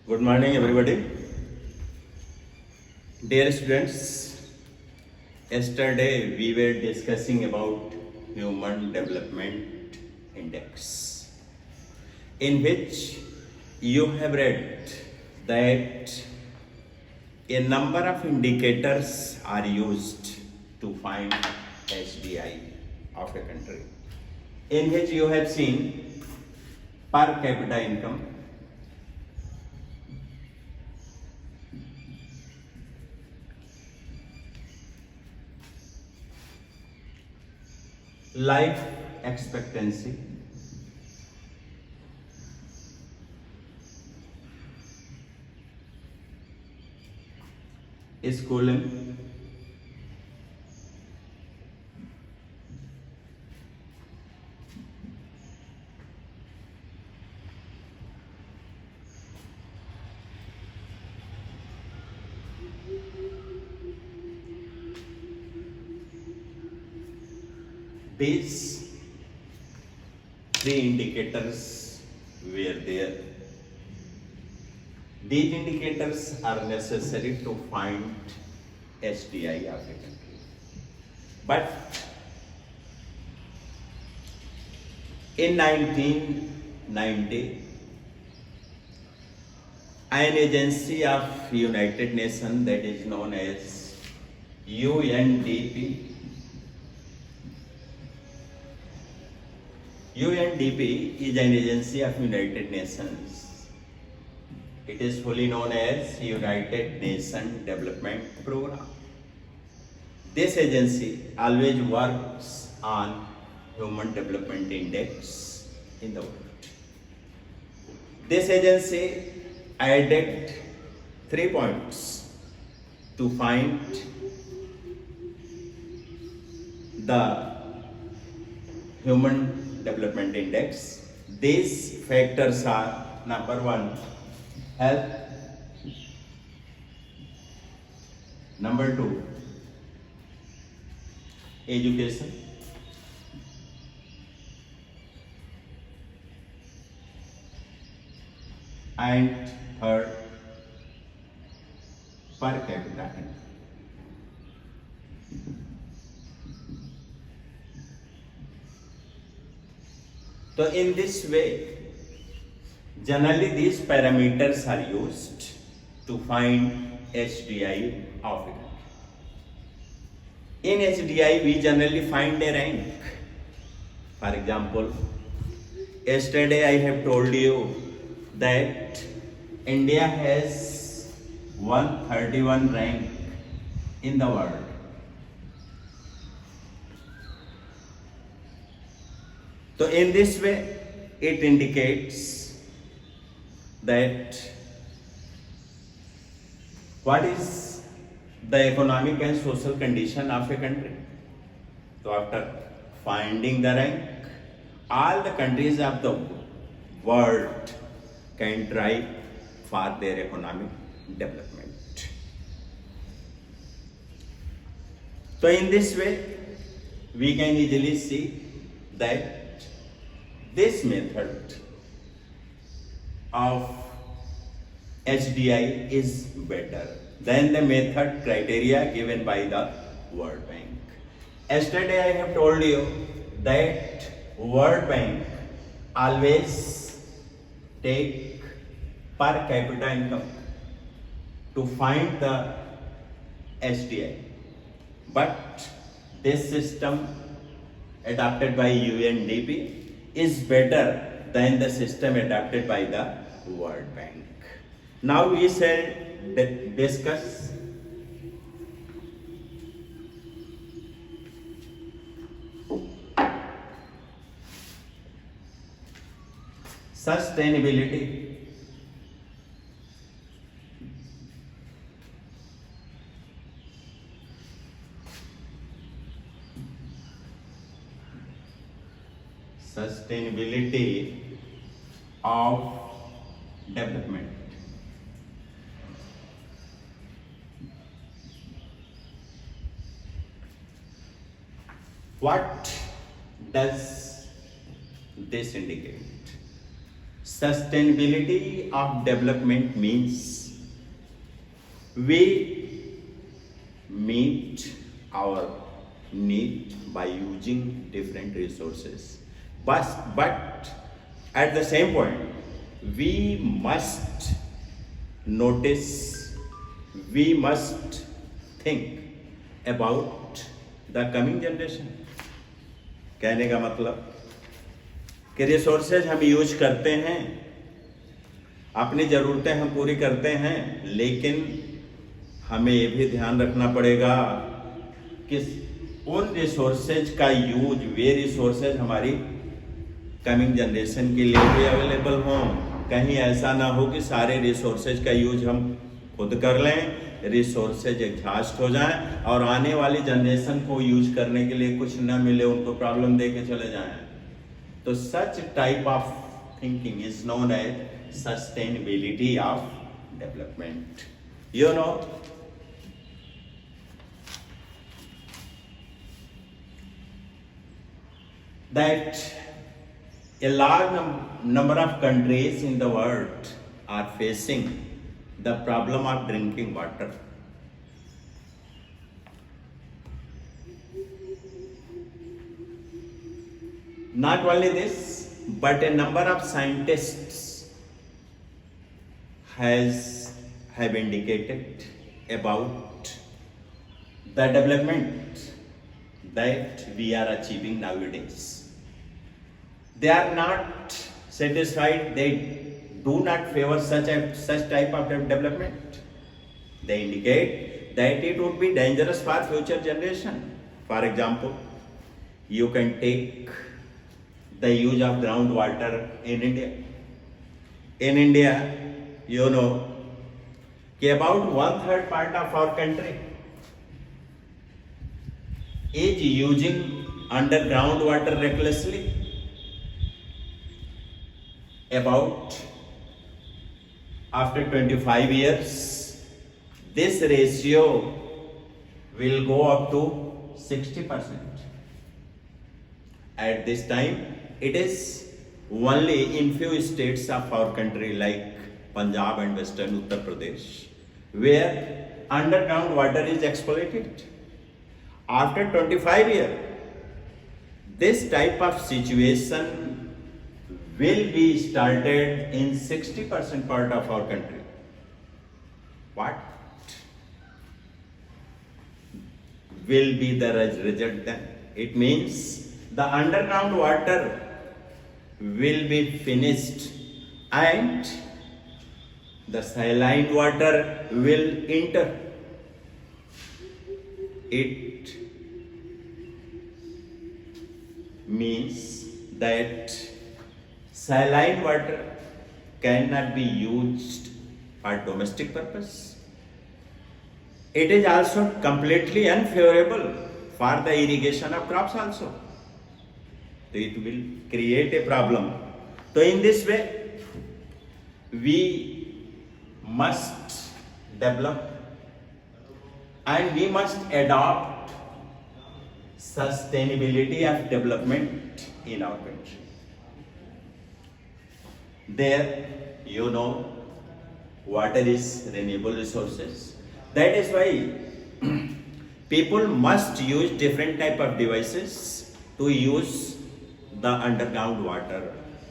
Good morning, everybody. Dear students, yesterday we were discussing about Human Development Index, in which you have read that a number of indicators are used to find HDI of a country, in which you have seen per capita income, life expectancy, schooling, these three indicators were there. These indicators are necessary to find HDI of a country. But in 1990, an agency of United Nations that is known as UNDP. UNDP is an agency of United Nations. It is fully known as United Nations Development Program. This agency always works on Human Development Index in the world. This agency added 3 points to find the Human Development Index. These factors are: number one, health; number two, education; and third, per capita income. So in this way, generally these parameters are used to find HDI of a country. In HDI, we generally find a rank. For example, yesterday I have told you that India has 131 rank in the world. So in this way, it indicates that what is the economic and social condition of a country. So after finding the rank, all the countries of the world can drive for their economic development. So in this way, we can easily see that this method of HDI is better than the method criteria given by the World Bank. Yesterday I have told you that World Bank always take per capita income to find the HDI, but this system adopted by UNDP is better than the system adopted by the World Bank. Now we shall discuss sustainability. Sustainability of development. What does this indicate? sustainability of development means we meet our need by using different resources, but at the same point we must notice, we must think about the coming generation. कहने का मतलब कि resources हम use करते हैं, अपनी ज़रूरतें हम पूरी करते हैं, लेकिन हमें ये भी ध्यान रखना पड़ेगा कि उन रिसोर्सेज का यूज, वे रिसोर्सेज हमारी कमिंग जनरेशन के लिए भी अवेलेबल हों। कहीं ऐसा ना हो कि सारे रिसोर्सेज का यूज हम खुद कर लें, रिसोर्सेज एग्जॉस्ट हो जाएं और आने वाली जनरेशन को यूज करने के लिए कुछ न मिले, उनको प्रॉब्लम दे के चले जाएं। तो such type of thinking is known as sustainability of development. You know, that a large number of countries in the world are facing the problem of drinking water. Not only this, but a number of scientists have indicated about the development that we are achieving nowadays. They are not satisfied, they do not favor such type of development. They indicate that it would be dangerous for future generation. For example, you can take the use of groundwater in India. In India, you know, about 1/3 part of our country is using underground water recklessly. About after 25 years, this ratio will go up to 60%. At this time, it is only in few states of our country like Punjab and Western Uttar Pradesh where underground water is exploited. After 25 years, this type of situation will be started in 60% part of our country. What will be the result then? It means the underground water will be finished and the saline water will enter. It means that saline water cannot be used for domestic purpose. It is also completely unfavorable for the irrigation of crops also. So it will create a problem. So in this way, we must develop and we must adopt sustainability of development in our country. There, you know, water is renewable resources. That is why people must use different type of devices to use the underground water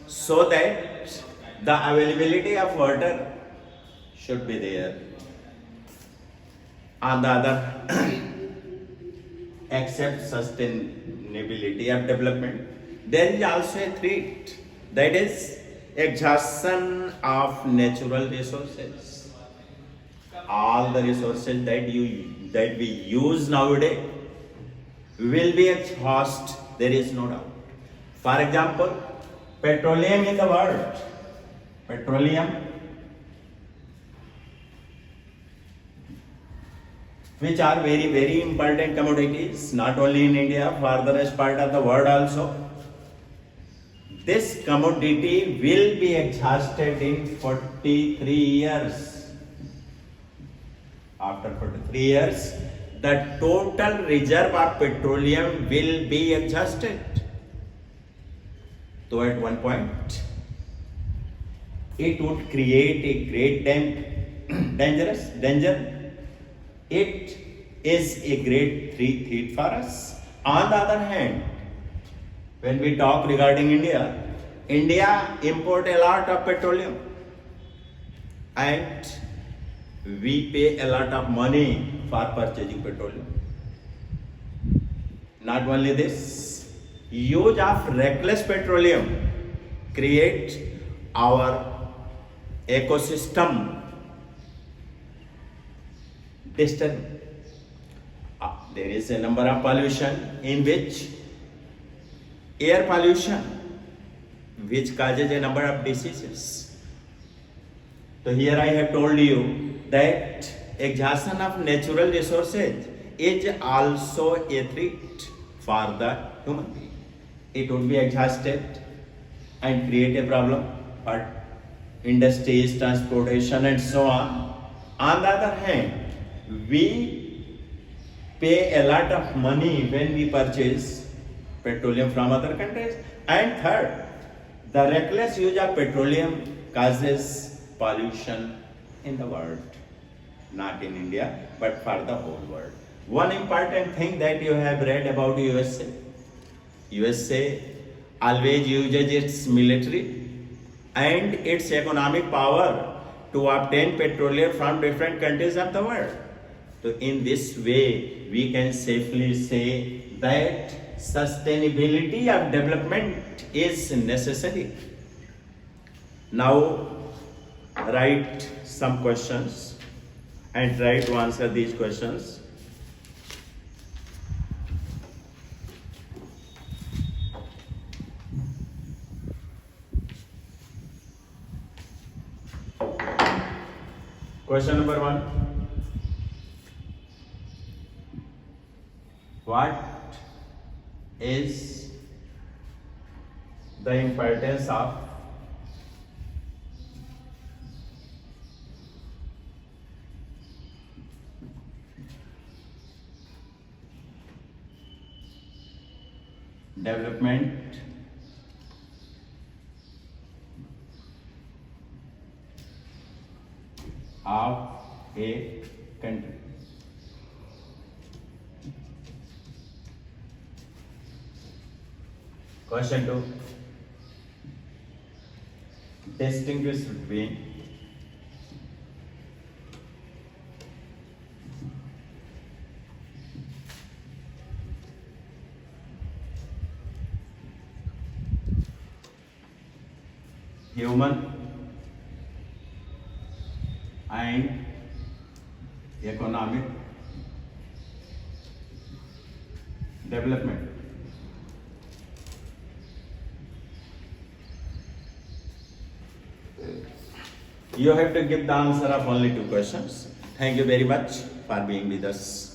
so that the availability of water should be there. On the other, except sustainability of development, there is also a threat, that is exhaustion of natural resources. All the resources that we use nowadays will be exhausted, there is no doubt. For example, petroleum in the world, petroleum which are very, very important commodities, not only in India, for the rest part of the world also. This commodity will be exhausted in 43 years. After 43 years, the total reserve of petroleum will be exhausted. So at one point, it would create a great danger. It is a great threat for us. On the other hand, when we talk regarding India, India import a lot of petroleum and we pay a lot of money for purchasing petroleum. Not only this, use of reckless petroleum create our ecosystem disturbed. There is a number of pollution in which air pollution, which causes a number of diseases. So here I have told you that exhaustion of natural resources is also a threat for the human being. It would be exhausted and create a problem for industries, transportation and so on. On the other hand, we pay a lot of money when we purchase petroleum from other countries. And third, the reckless use of petroleum causes pollution in the world, not in India, but for the whole world. One important thing that you have read about USA. USA always uses its military and its economic power to obtain petroleum from different countries of the world. So in this way, we can safely say that sustainability of development is necessary. Now, write some questions and try to answer these questions. Question number 1. What is the importance of development of a country? Question 2. Distinguish between human and economic development. You have to give the answer of only 2 questions. Thank you very much for being with us.